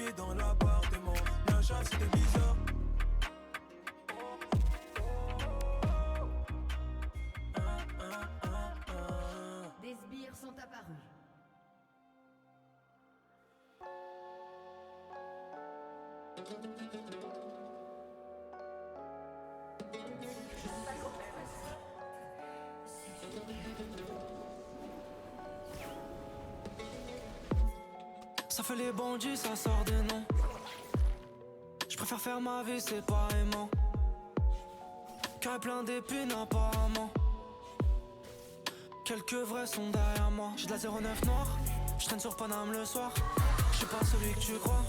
nuit dans l'appartement. Nacha, c'était bizarre. Des sbires sont apparus. Ça fait les bandits, ça sort des noms. Je préfère faire ma vie séparément. Carré plein d'épines apparemment. Quelques vrais sont derrière moi. J'ai de la 09 noire, je traîne sur Paname le soir. Je suis pas celui que tu crois,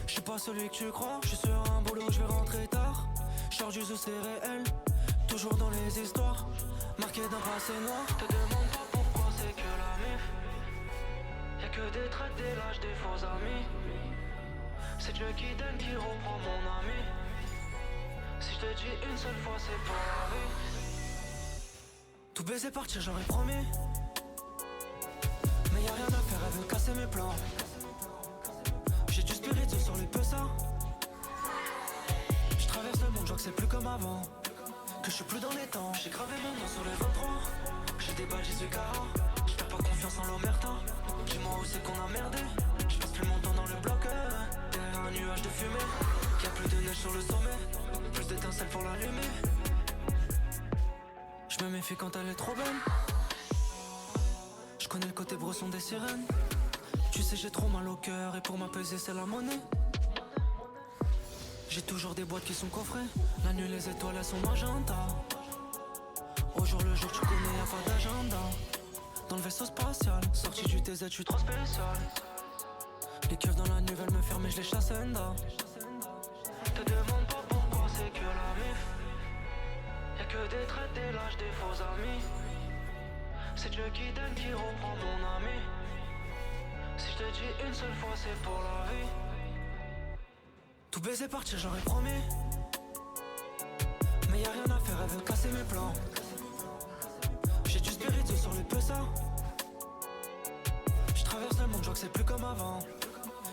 je suis pas celui que tu crois. Je suis sur un boulot, je vais rentrer tard. Je sors du zoo, c'est réel, toujours dans les histoires, marqué d'un passé noir. Te demande pas pourquoi c'est que la mif. Y'a que des traites, des lâches, des faux amis. C'est Dieu qui donne, qui reprend mon ami. Si je te dis une seule fois, c'est pour la vie. Tout baiser, partir, j'aurais promis. Mais y'a rien à faire, elle veut casser mes plans. J'ai du spirit sur les pessards. Je traverse le monde, je vois que c'est plus comme avant. Que je suis plus dans les temps. J'ai gravé mon nom sur les 23. J'ai des balles, j'y suis carré. J'perds pas confiance en l'omerta. Dis-moi où c'est qu'on a merdé. J'passe plus mon temps dans le bloc. Derrière un nuage de fumée. Y'a plus de neige sur le sommet. Plus d'étincelles pour l'allumer. Je me méfie quand elle est trop belle. Je connais le côté bresson des sirènes. Tu sais j'ai trop mal au cœur et pour m'apaiser c'est la monnaie. J'ai toujours des boîtes qui sont coffrées. La nuit les étoiles elles sont magenta. Au jour le jour tu connais y'a pas d'agenda. Dans le vaisseau spatial, sorti du TZ je suis trop spécial. Les keufs dans la nuit veulent me faire mais je les chasse enda. Te demande pas pourquoi c'est que la mif. Y'a que des traites, des lâches, des faux amis. C'est Dieu qui donne, qui reprend mon ami. Si je te dis une seule fois, c'est pour la vie. Tout baiser, partir, j'aurais promis. Mais y'a rien à faire, elle veut casser mes plans. J'ai du spirit sur les pessards. Je traverse le monde, je vois que c'est plus comme avant.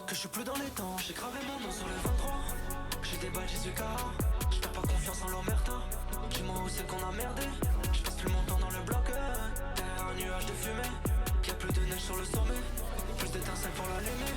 Que je suis plus dans les temps. J'ai gravé mon nom sur les 23. J'ai des balles, j'y suis carré. J'perds pas confiance en l'omerta. Dis-moi où c'est qu'on a merdé. J'passe plus mon temps dans le bloc. Derrière un nuage de fumée. Y'a plus de neige sur le sommet. Plus d'étincelles pour l'allumer.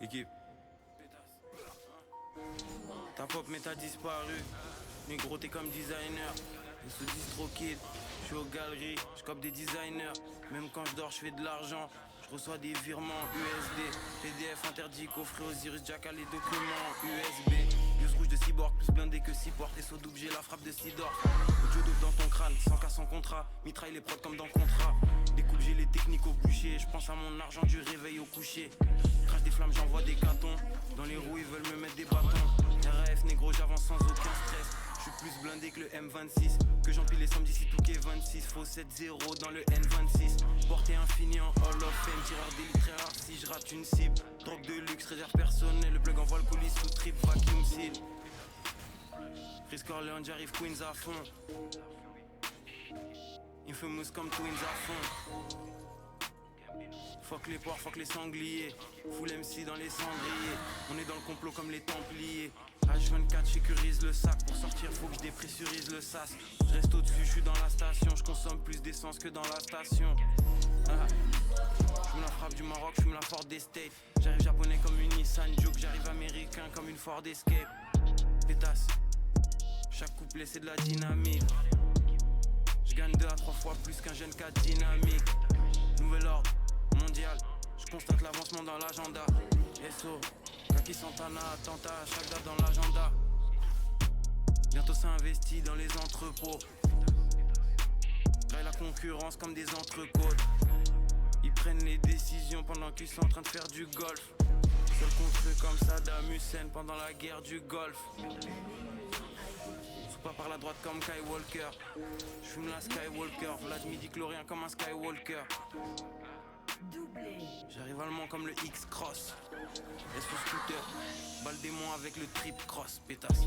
Équipe. Ta pop mais t'as disparu. Négro t'es comme designer. Je sous DistroKid. Je suis aux galeries, je cope des designers. Même quand je dors je fais de l'argent. Je reçois des virements USD. PDF interdit, coffret Osiris Jack à les documents USB. Use rouge de cyborg, plus blindé que 6 portes. Et saut double, j'ai la frappe de Sidor. Audio dope dans ton crâne, 100K sans contrat. Mitraille les prods comme dans contrat. Découpe, j'ai les techniques au boucher. Je pense à mon argent du réveil au coucher. Crache des flammes, j'envoie des cartons. Dans les roues, ils veulent me mettre des bâtons. RAF négro, j'avance sans aucun stress. Je suis plus blindé que le M26. Que j'empile les sommes d'ici tout qui est 26. Faux 7-0 dans le N26. Portée infini en Hall of Fame. Tireur d'élite très rare si je rate une cible. Drogue de luxe, réserve personnelle. Le plug envoie le colis sous trip, vacuum seal. Frisk Orléans, j'arrive Queens à fond. Infamous comme Twins à fond. Fuck les porcs, fuck les sangliers. Full MC dans les cendriers. On est dans le complot comme les Templiers. H24 sécurise le sac. Pour sortir faut que je dépressurise le sas. Je reste au-dessus, je suis dans la station. Je consomme plus d'essence que dans la station. Je me la frappe du Maroc, je fume la Ford Estate. J'arrive japonais comme une Nissan Juke. J'arrive américain comme une Ford Escape. Pétasse. Chaque couplet c'est de la dynamique. Je gagne 2 à 3 fois plus qu'un jeune 4 dynamique. Nouvel ordre mondial. Je constate l'avancement dans l'agenda. SO, Kaki Santana, attentat, chaque date dans l'agenda. Bientôt ça investit dans les entrepôts. Graille la concurrence comme des entrecôtes. Hip prennent les décisions pendant qu'ils sont en train de faire du golf. Seul contre eux comme Saddam Hussein pendant la guerre du Golfe. Pas par la droite comme Kai Walker. J'fume la Skywalker. Vlad midi-chlorien comme un Skywalker. J'arrive allemand comme le X-Cross. S scooter. Balle démon avec le trip cross. Pétasse.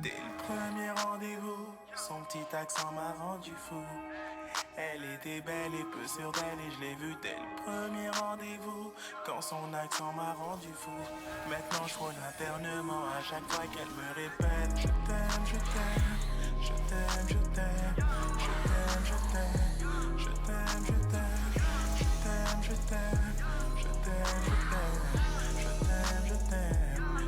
Dès le premier rendez-vous, son petit accent m'a rendu fou. Elle était belle et peu sûre d'elle et je l'ai vue dès le premier rendez-vous. Quand son accent m'a rendu fou. Maintenant je frôle l'internement à chaque fois qu'elle me répète: je t'aime, je t'aime, je t'aime, je t'aime, je t'aime, je t'aime, je t'aime, je t'aime, je t'aime, je t'aime, je t'aime, je t'aime, je t'aime,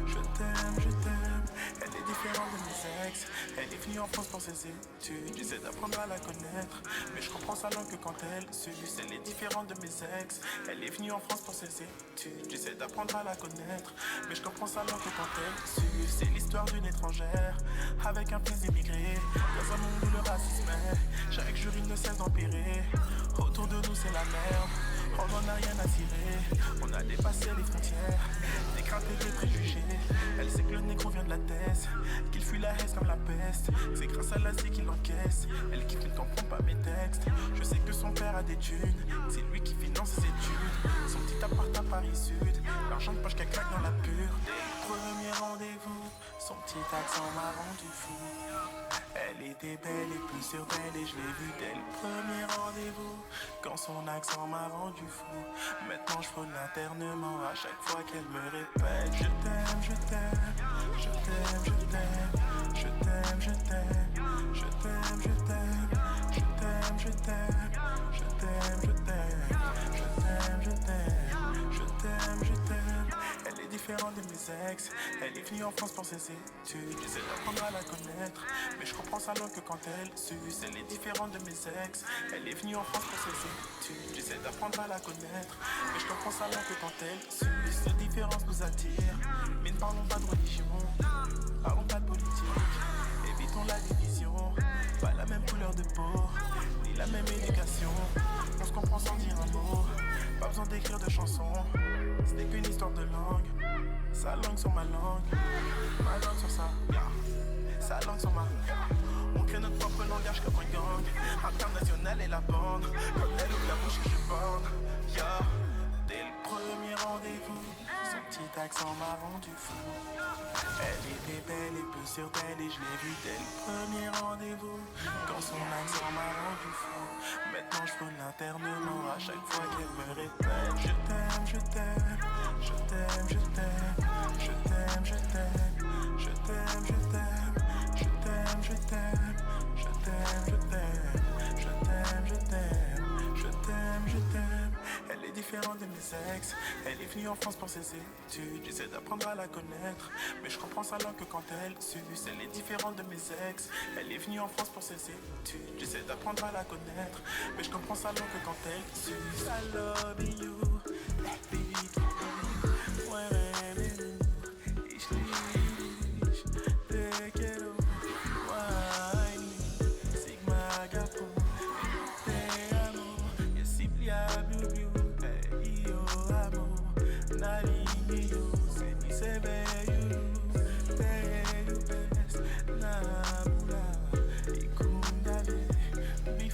je t'aime, je t'aime. Elle est différente de mes ex. Elle est venue en France pour ses études. J'essaie d'apprendre à la connaître, mais je comprends sa langue que quand elle suce. Elle est différente de mes ex. Elle est venue en France pour ses études. J'essaie d'apprendre à la connaître, mais je comprends sa langue que quand elle suce. C'est l'histoire d'une étrangère avec un fils d'immigré dans un monde où le racisme est chaque jour il ne cesse d'empirer. Autour de nous c'est la merde. On n'en a rien à cirer. On a dépassé les frontières, des craintes et des préjugés. Elle sait que le négro vient de la thèse, qu'il fuit la haine comme la peste. C'est grâce à l'Asie qu'il encaisse. Elle kiffe ne comprend pas mes textes. Je sais que son père a des thunes, c'est lui qui finance ses études. Son petit appart à Paris Sud, l'argent de poche qu'elle claque dans la pure. Dès le premier rendez-vous, son petit accent m'a rendu fou. Elle était belle et plus sûre d'elle et je l'ai vue dès le premier rendez-vous. Quand son accent m'a rendu fou. Maintenant je frôle l'internement à chaque fois qu'elle me répète: je t'aime, je t'aime, je t'aime, je t'aime, je t'aime, je t'aime, je t'aime, je t'aime, je t'aime, je t'aime, je t'aime, je t'aime, je t'aime, je t'aime, je t'aime, je t'aime. Elle est différente de mes ex. Elle est venue en France pour ses études. J'essaie d'apprendre à la connaître, mais je comprends sa langue que quand elle suce. Elle est différente de mes ex. Elle est venue en France pour ses études. J'essaie d'apprendre à la connaître, mais je comprends sa langue que quand elle suce. Ces différences nous attirent, mais ne parlons pas de religion, parlons pas de politique. Évitons la division. Pas la même couleur de peau, ni la même éducation. On se comprend sans dire un mot. Pas besoin d'écrire de chansons. Ce n'est qu'une histoire de langue. Sa langue sur ma langue, ma langue sur sa, sa langue sur ma. On crée notre propre langage comme un gang international et la bande. Comme elle ouvre la bouche que je bande. Dès le premier rendez-vous, son petit accent m'a rendu fou. Elle était belle et peu sûre d'elle et je l'ai vue dès le premier rendez-vous. Quand son accent m'a rendu fou. Maintenant je frôle l'internement à chaque fois qu'elle me répète: je t'aime, je t'aime, je t'aime, je t'aime, je t'aime, je t'aime, je t'aime, je t'aime, je t'aime, je t'aime, je t'aime, je t'aime, je t'aime, je t'aime, je t'aime, je t'aime. Elle est différente de mes ex. Elle est venue en France pour ses études. J'essaie d'apprendre à la connaître, mais je comprends sa langue que quand elle suce. Elle est différente de mes ex. Elle est venue en France pour ses études. J'essaie d'apprendre à la connaître, mais je comprends sa langue que quand elle suce. I love you, baby. Ich liebe dich, te quiero, Sigma Gapo, te amo, yo simply amo you, io amo, nari yo, se mi se ve you, te you best, namula, ikundale, mi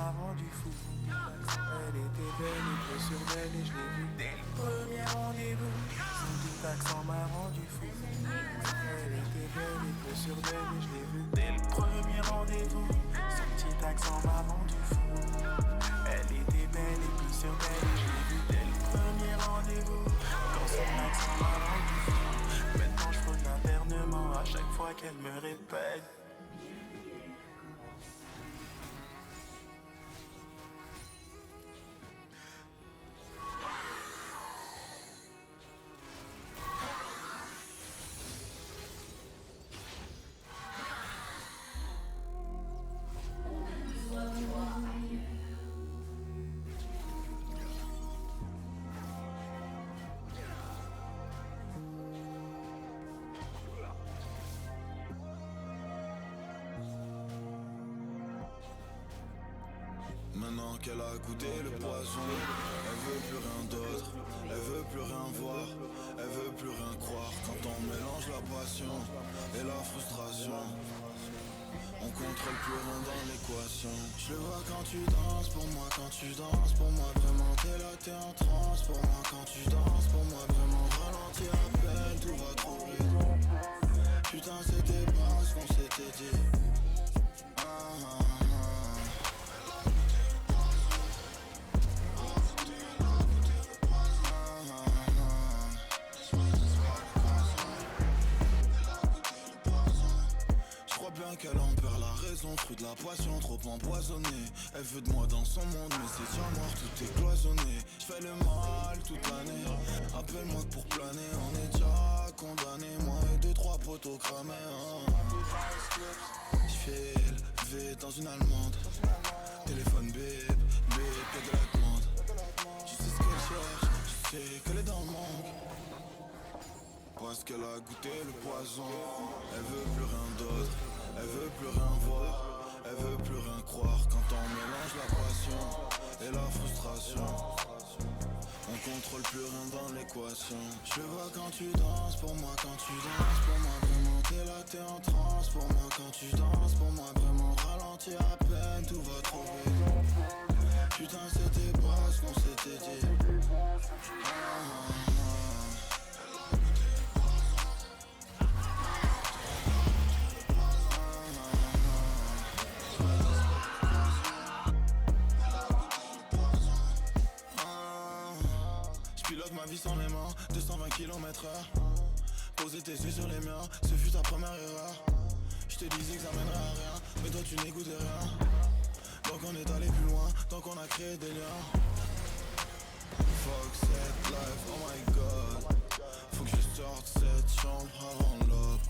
m'a rendu fou. Elle était belle et peu sûre d'elle et je l'ai vue dès le premier rendez-vous. Son petit accent m'a rendu fou. Elle était belle et peu sûre d'elle et je l'ai vue dès le premier rendez-vous. Son petit accent m'a rendu fou. Elle était belle et peu sûre d'elle et je l'ai vue dès le premier rendez-vous. Quand son accent m'a rendu fou. Maintenant je frôle l'internement à chaque fois qu'elle me répète. Maintenant qu'elle a goûté le poison, elle veut plus rien d'autre, elle veut plus rien voir, elle veut plus rien croire. Quand on mélange la passion et la frustration, on contrôle plus rien dans l'équation. Je le vois quand tu danses, pour moi quand tu danses, pour moi vraiment t'es là, t'es en transe. Pour moi quand tu danses, pour moi vraiment ralentis à peine, tout va trop vite. Putain c'était pas ce qu'on s'était dit. Qu'elle en perd la raison, fruit de la passion, trop empoisonnée. Elle veut de moi dans son monde, mais c'est déjà mort, tout est cloisonné. J'fais le mal toute l'année, appelle-moi que pour planer. On est déjà condamné, moi et 2-3 poteaux cramés J'file vite dans une allemande, téléphone bip, bip, y'a de la demande. Tu sais ce qu'elle cherche, tu sais qu'elle est dans le manque. Parce qu'elle a goûté le poison, elle veut plus rien d'autre. Elle veut plus rien voir, elle veut plus rien croire. Quand on mélange la passion et la frustration, on contrôle plus rien dans l'équation. Je vois quand tu danses, pour moi quand tu danses, pour moi vraiment t'es là, t'es en transe. Pour moi quand tu danses, pour moi vraiment ralentis à peine, tout va trop vite. Putain c'était pas ce qu'on s'était dit. Ma vie sans les mains, 220 km/h. Poser tes yeux sur les miens, ce fut ta première erreur. Je te disais que ça mènerait à rien, mais toi tu n'écoutais rien. Donc on est allé plus loin, donc on a créé des liens. Fuck cette life, oh my god. Faut que je sorte cette chambre avant l'aube.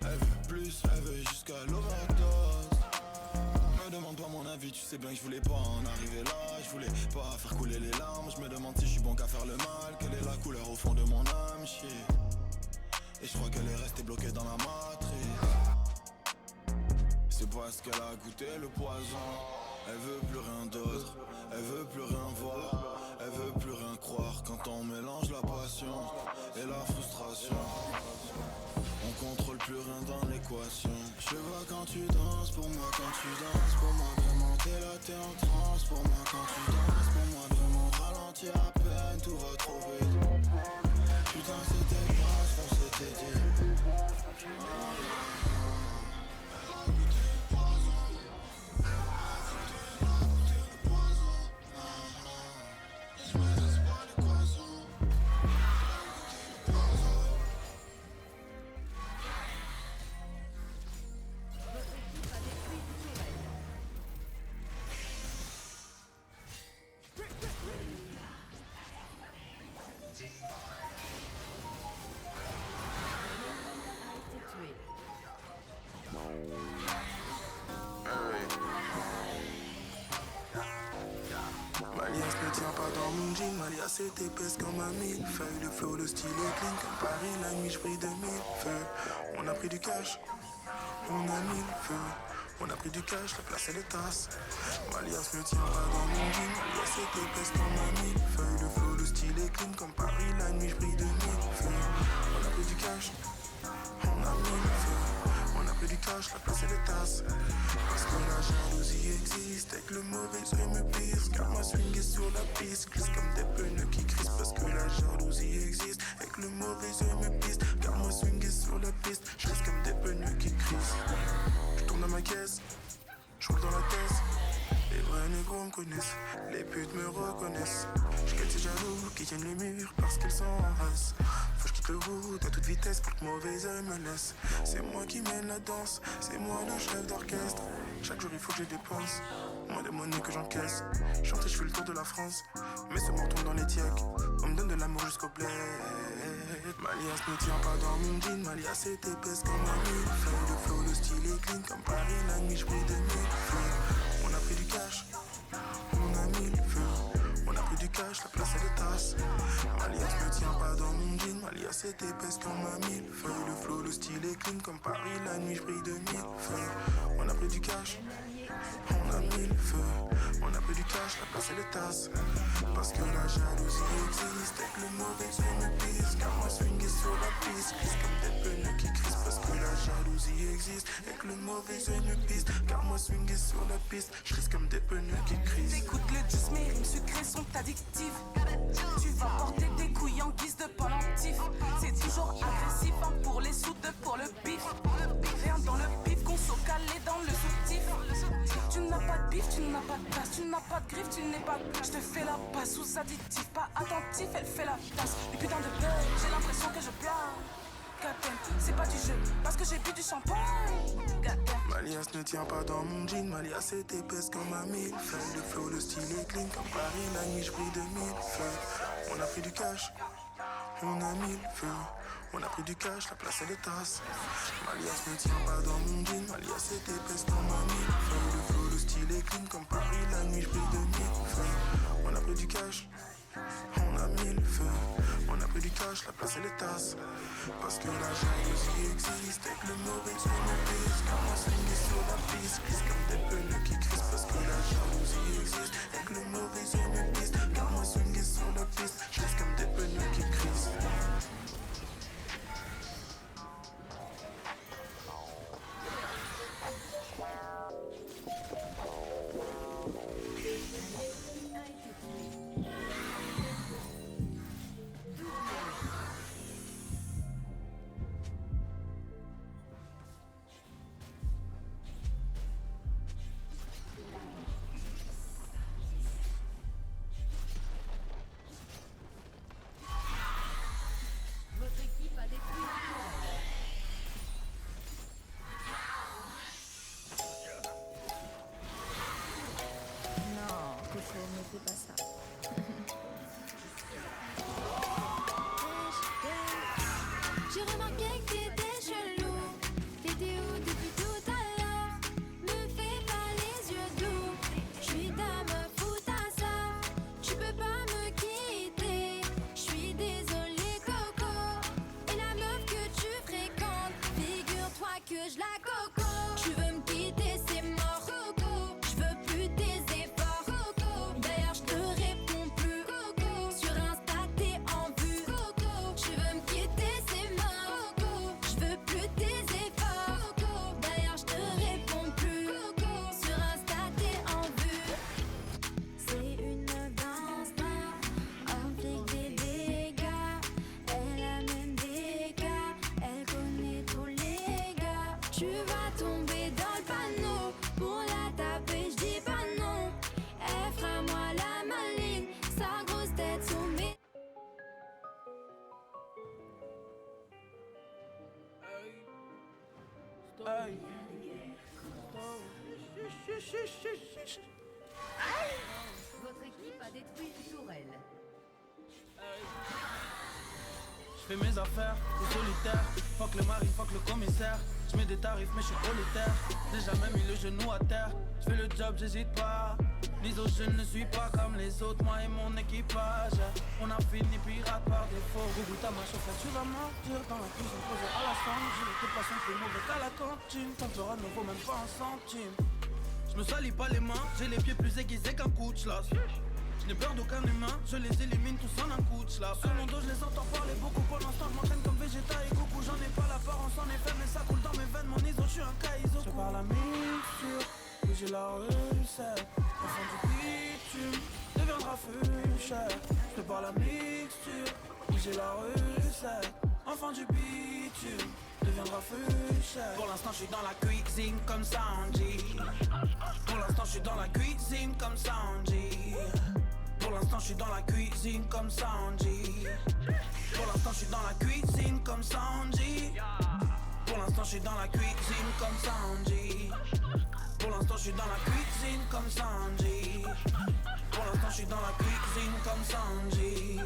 Elle veut plus, elle veut jusqu'à l'overdose. Me demande pas mon avis, tu sais bien que je voulais pas en arriver là. Je voulais pas faire couler les larmes. Je me demande si je suis bon qu'à faire le mal. Quelle est la couleur au fond de mon âme, chier. Et je crois qu'elle est restée bloquée dans la matrice. C'est parce qu'elle a goûté le poison. Elle veut plus rien d'autre, elle veut plus rien voir, elle veut plus rien croire. Quand on mélange la passion et la frustration, on contrôle plus rien dans l'équation. Je vois quand tu danses, pour moi quand tu danses, pour moi vraiment t'es là, t'es en transe. Pour moi quand tu danses, pour moi vraiment ralentis à peine, tout va trop vite. Putain c'était pas ce qu'on s'était dit. L'alliance ne tient pas dans mon jean, l'alliance est épaisse comme un millefeuille. Le flow, le style est clean comme Paris, la nuit je brille de mille feux. On a pris du cash, on a mis le feu. On a pris du cash, la place et les tasses. L'alliance ne tient pas dans mon jean, l'alliance est épaisse comme un millefeuille. Le flow, le style est clean comme Paris, la nuit je brille de mille feux. On a pris du cash, on a mis le feu. On a pris du cash, la place et les tasses. Parce que la jalousie existe et que le mauvais œil me pisse. Car ma swing est sur la piste, glisse comme des pneus qui crissent. Parce que la jalousie existe et que le mauvais œil me pisse. Car ma swing est sur la piste, je reste comme des pneus qui crissent. Je tourne dans ma caisse, je roule dans la caisse. Les vrais négros me connaissent, les putes me reconnaissent. Je quitte ces jaloux qui tiennent le mur parce qu'ils sont en race. Faut que je quitte le route à toute vitesse pour que mauvais œil me laisse. C'est moi qui mène la danse, c'est moi le chef d'orchestre. Chaque jour il faut que je dépense, moins de monnaie que j'encaisse. Chanter je fais le tour de la France, mais ce menton dans les tièques. On me donne de l'amour jusqu'au bled. Malias ne tient pas dans mon jean, Malias est épaisse comme un millefeuille. Le flow, le style est clean comme Paris, la nuit je brille de millefeuilles. On a pris du cash, on a mis le feu. On a pris du cash, la place et les tasses. Malias ne tient pas dans mon jean, Malias est épaisse comme un millefeuille. Le flow, le style est clean comme Paris, la nuit je brille de millefeuilles. On a pris du cash, on a mis le feu. On a pris du cash, la place et les tasses. Parce que la jalousie existe et que le mauvais œil me pisse. Car moi swing est sur la piste, glisse comme des pneus qui crissent. Parce que la jalousie existe et que le mauvais œil me pisse. Car moi swing est sur la piste, je risque comme des pneus qui crissent. T'écoutes le juice, mes rimes sucrées sont addictives. Tu vas porter des couilles en guise de pendentif. C'est toujours agressif, hein, pour les sous, pour le bif. Rien dans le pif, conso calé dans le soutif. Tu n'as pas de bif, tu n'as pas de place, tu n'as pas de griffe, tu n'es pas. Je te fais la passe sous additif, pas attentif, elle fait la tasse. Les putains de bug, j'ai l'impression que je blague. Goddamn, c'est pas du jeu, parce que j'ai bu du champagne. Goddamn. Malias ne tient pas dans mon jean, Malias est épaisse comme un millefeuille. Le flow, le style est clean comme Paris, la nuit je brille de millefeuille. On a pris du cash, on a mis le feu. On a pris du cash, la place et les tasses. Malias ne tient pas dans mon jean, Malias est épaisse comme un millefeuille. Le flow, le style est clean comme Paris, la nuit je brille de millefeuille. On a pris du cash, on a mis le feu. On a pris du cash, la place et les tasses. Parce que la jalousie existe et que le mauvais œil me pisse. Car moi swing est sur la piste, glisse comme des pneus qui crissent. Parce que la jalousie existe et que le mauvais œil me pisse. Car moi swing est sur la piste, je reste comme des pneus qui crissent. Votre équipe a détruit Non, Coco, ne fais pas ça. J'ai remarqué que t'étais chelou. T'étais où depuis tout à l'heure? Me fais pas les yeux doux. J'suis ta meuf ou ta sœur. Tu peux pas me quitter. J'suis désolée Coco. Et la meuf que tu fréquentes, figure-toi que je la coco. Tu veux me quitter, c'est mort Coco. J'veux plus tes efforts Coco. D'ailleurs j'te réponds plus Coco. Sur Insta t'es en vue Coco. Tu veux me quitter, c'est mort Coco. J'veux plus tes efforts Coco. D'ailleurs j'te réponds plus Coco. Sur Insta t'es en vue. C'est une gangsta, implique des dégâts. Elle a même des gars, elle connaît tous les gars. Tu vas tomber dans le panneau, pour la taper j'dis pas non. Elle fera moi la maline, sa grosse tête sous mes... Votre équipe a détruit une tourelle. Je fais mes affaires, c'est solitaire. Fuck le mari, fuck le commissaire. Je mets des tarifs mais je suis solitaire. J'ai jamais mis le genou à terre. Je fais le job, j'hésite pas. Les autres je ne suis pas comme les autres. Moi et mon équipage, on a fini pirate par défaut. Gougou ta ma chauffeur, tu vas mentir. Dans la cuisine posée à la sangle. J'ai les poissons plus mauvais qu'à la cantine. Tant que ne vaut même pas un centime. Je me salis pas les mains, j'ai les pieds plus aiguisés qu'un coup de chlasse. Je n'ai peur d'aucun humain, je les élimine tous en un coup de slap. Sur mon dos je les entends parler beaucoup, pour l'instant je m'entraîne comme Vegeta et Goku. J'en ai pas l'apparence en effet mais ça coule dans mes veines. Mon iso, je suis un Kaizoku. Je parle la mixture, oui j'ai la recette. Enfant du bitume, deviendra fuchsia. Je parle la mixture, oui j'ai la recette. Enfant du bitume, deviendra fuchsia. Pour l'instant je suis dans la cuisine comme Sanji. Pour l'instant je suis dans la cuisine comme Sanji. Pour l'instant je suis dans la cuisine comme Sanji. Pour l'instant je suis dans la cuisine comme Sanji. Pour l'instant je suis dans la cuisine comme Sanji. Pour l'instant je suis dans la cuisine comme Sanji. Pour l'instant je suis dans la cuisine comme Sanji.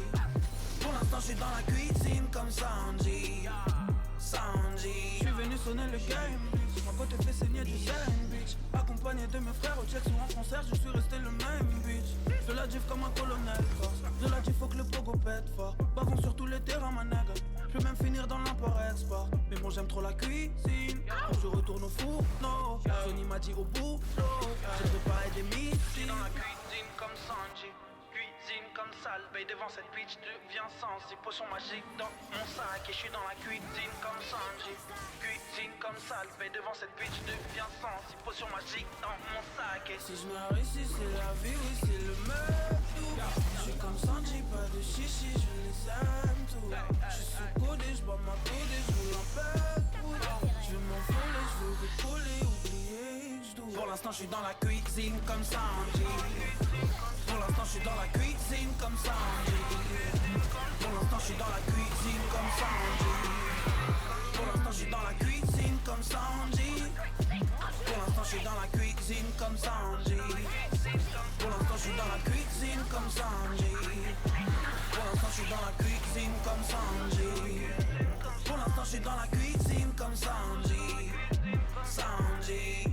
Pour l'instant je suis dans la cuisine comme Sanji. Sanji. Je suis venu sonner le game, bitch. Ma pote fait saigner du zen, bitch. Accompagné de mes frères au check ou en concert, je suis resté le même, bitch. Je la gifle comme un colonel, force. Je la gifle, faut que le pogo pète fort. Bavons sur tous les terrains, ma nègre. Je peux même finir dans l'import-export. Mais bon, j'aime trop la cuisine. Donc je retourne au four, no. Johnny m'a dit au boulot. J'ai préparé des missiles. Dans la cuisine comme Sanji. Cuisine comme Salbei devant cette bitch devient sens. Potion magique dans mon sac et je suis dans la cuisine comme Sanji. Cuisine comme Salbei devant cette bitch devient sens. Potion magique dans mon sac. Et si je meurs ici c'est la vie, oui c'est le meurtre. Je suis comme Sanji, pas de chichi, je les aime tout. Je suis sous-codé, je bois ma codée, je roule un peu. Je veux m'envoler, je veux décoller, oublier, je dois. Pour l'instant je suis dans la cuisine comme Sanji. Pour l'instant je suis dans la cuisine comme Sanji. Pour l'instant je suis dans la cuisine comme Sanji. Pour l'instant je suis dans la cuisine comme Sanji. Pour l'instant je suis dans la cuisine comme Sanji. Pour l'instant je suis dans la cuisine comme Sanji. Pour l'instant je suis dans la cuisine comme Sanji. Pour l'instant je suis dans la cuisine comme Sanji. Sanji.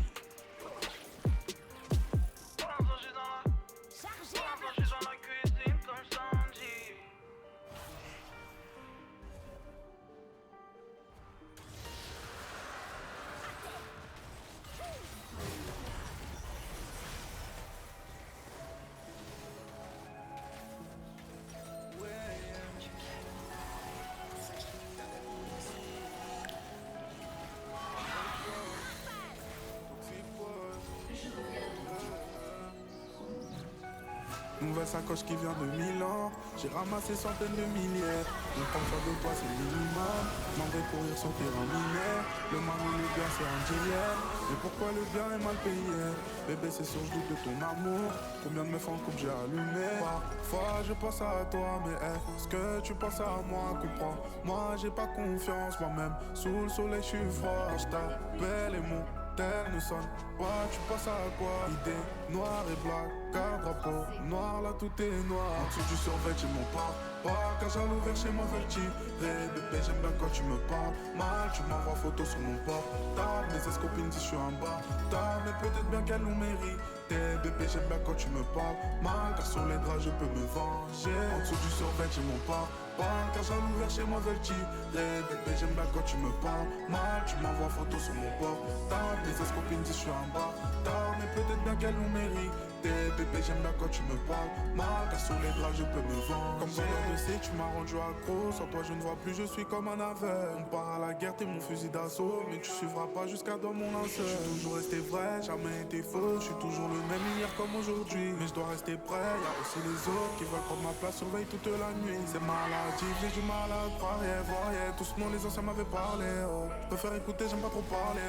Nouvelle sacoche qui vient de Milan. J'ai ramassé centaines de milliers. Une fonction de toi c'est le minimum. M'en vais courir sur terrain miné. Le mal ou le bien c'est Angelienne. Mais pourquoi le bien est mal payé? Bébé c'est sûr je doute de ton amour. Combien de meufs en couple j'ai allumé? Parfois je pense à toi mais est-ce que tu penses à moi? Comprends, moi j'ai pas confiance. Moi-même sous le soleil je suis froid. Je t'appelle et mon tel ne sonne pas, tu penses à quoi? Idée noire et black, car drapeau noir, là tout est noir. En dessous du survêt j'ai mon pas car j'ai l'ouvert chez moi veulent tirer. Bébé j'aime bien quand tu me parles mal. Tu m'envoies photo sur mon portable. Mes ex-copines disent je suis un bâtard. Mais peut-être bien qu'elles l'ont mérité. Bébé j'aime bien quand tu me parles mal. Car sur les draps je peux me venger. En dessous du survêt j'ai mon pas car j'ai l'ouvert chez moi veulent tirer. Bébé j'aime bien quand tu me parles mal. Tu m'envoies photo sur mon portable. Mes ex-copines disent je suis un bâtard. Mais peut-être bien qu'elles l'ont mérité. Bébé j'aime bien quand tu me parles mal. Car sur les draps je peux me venger. Comme dans l'ODC tu m'as rendu accro. Sans toi je ne vois plus, je suis comme un aveugle. On part à la guerre, t'es mon fusil d'assaut. Mais tu suivras pas jusqu'à dans mon linceul. Je suis toujours resté vrai, jamais été faux. Je suis toujours le même hier comme aujourd'hui. Mais je dois rester prêt, y'a aussi les autres qui veulent prendre ma place, surveillent toute la nuit. C'est maladif, j'ai du mal à croire, voir, tout ce monde les anciens m'avaient parlé. Oh. Je préfère écouter, j'aime pas trop parler.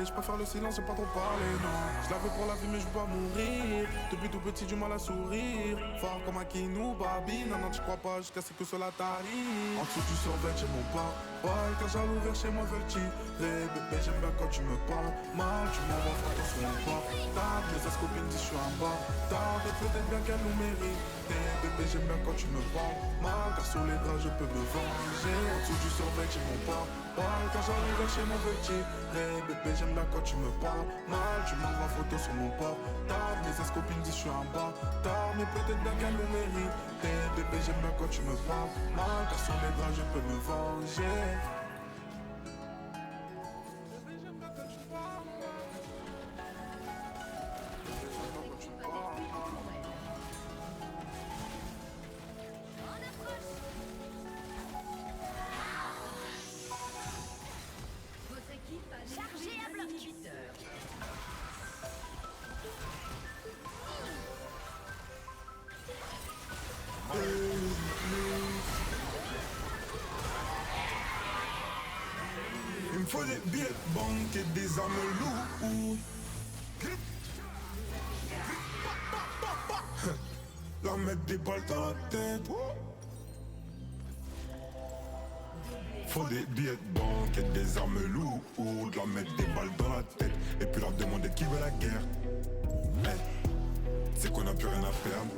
Je préfère le silence, j'aime pas trop parler, non. Je l'avais pour la vie mais je veux pas mourir. Depuis tout petit du mal à sourire. Fort comme un Kinou, Barbie. Non, tu crois pas jusqu'à ce que cela t'arrive. En dessous du survêt, j'ai mon pas. Car j'ai l'ouvert chez moi, veulent tirer. Bébé, j'aime bien quand tu me parles mal. Tu m'envoies photo sur mon portable. Mes ex-copines disent je suis un bâtard. Et peut-être bien qu'elles nous méritent. Bébé, j'aime bien quand tu me parles mal. Car sur les draps, je peux me venger. En dessous du survêt, j'ai mon pas. Car j'ai l'ouvert chez moi, veulent tirer. Bébé, j'aime bien quand tu me parles mal. Tu m'envoies photo sur mon portable. Mes ex-copines disent je suis un bâtard. Mais peut-être bien qu'elles nous méritent. Bébé j'aime bien quand tu me parles mal. Car sur les draps je peux me venger. Bébé j'aime bien quand tu parles mal. Bébé j'aime bien quand tu me parles mal. des billets de banque et des armes lourdes. Leur mettre des balles dans la tête. Faut des billets de banque et des armes lourdes. Leur mettre des balles dans la tête et puis leur demander qui veut la guerre. Hey, c'est qu'on a plus rien à perdre.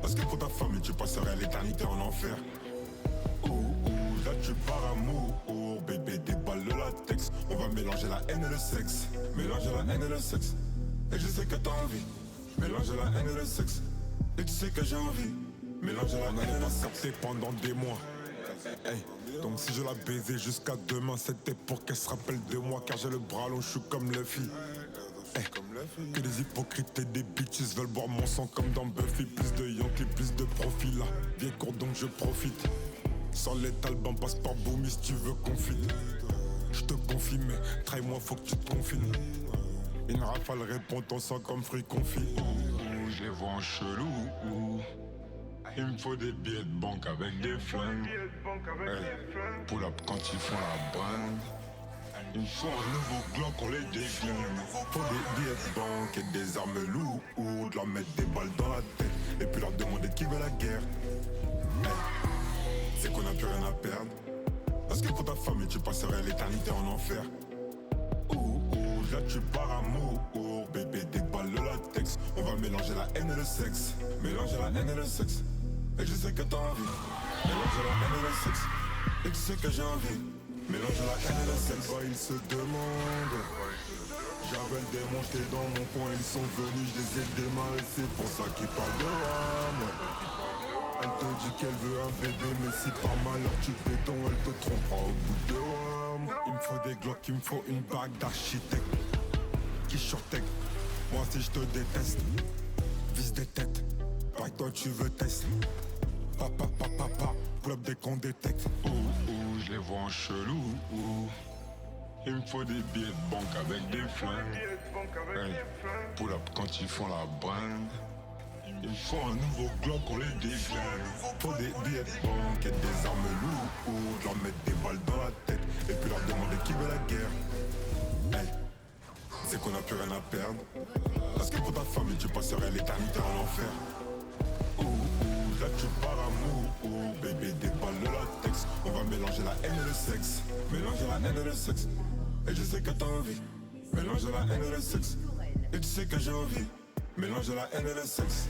Parce que pour ta famille tu passerais l'éternité en enfer. Là tu pars amour, bébé des balles de latex. On va mélanger la haine et le sexe. Mélanger la haine et le sexe. Et je sais que t'as envie. Mélanger la haine et le sexe. Et tu sais que j'ai envie. Mélanger la haine et le sexe. pendant des mois. Hey. Donc si je la baisais jusqu'à demain, c'était pour qu'elle se rappelle de moi. Car j'ai le bras long, je suis comme Luffy. Hey. Que des hypocrites et des bitches veulent boire mon sang comme dans Buffy. Plus de Yankee, plus de profil là. Viens court donc je profite. Sans les talbans, passe par Boomy si tu veux confiner. Je te confie mais trahis-moi faut que tu te confines. Une rafale répond ton sang comme fruit confit. Je les vois en chelou. Il me faut des billets de banque avec des flingues. Hey, pull up quand ils font la bringue. Il me faut un nouveau Glock, on les décline. Faut des billets de banque et des armes lourdes. Leur mettre des balles dans la tête et puis leur demander qui veut la guerre. Hey, c'est qu'on a plus rien à perdre. Parce que pour ta famille tu passerais l'éternité en enfer. Là tu pars amour, bébé des balles de latex. On va mélanger la haine et le sexe. Mélanger la haine et le sexe. Et je sais que t'as envie. Mélanger la haine et le sexe. Et tu sais que j'ai envie. Mélanger la haine et le sexe. Bah ils se demandent. J'avais le démon, j'étais dans mon coin. Ils sont venus, je les ai démarrés. C'est pour ça qu'ils parlent de rame. Elle te dit qu'elle veut un bébé, mais si par malheur tu béton, elle te trompera au bout de rame. Il me faut des glocks, il me faut une bague d'architecte. Qui shortec, moi si je te déteste. Vise des têtes, pas que toi tu veux tester. Papa, pull up dès qu'on détecte. Je les vois en chelou. Il me faut des billets de banque avec des flingues. Hey, pull up quand ils font la bringue. Il me faut un nouveau Glock, on les décline. Faut des billets de banque et des armes lourdes. Leur mettre des balles dans la tête et puis leur demander qui veut la guerre. Hey, c'est qu'on a plus rien à perdre. Parce que pour ta famille tu passerais l'éternité en enfer. Là tu pars amour, bébé des balles de latex. On va mélanger la haine et le sexe. Mélanger la haine et le sexe. Et je sais que t'as envie. Mélanger la haine et le sexe. Et tu sais que j'ai envie. Mélanger la haine et le sexe.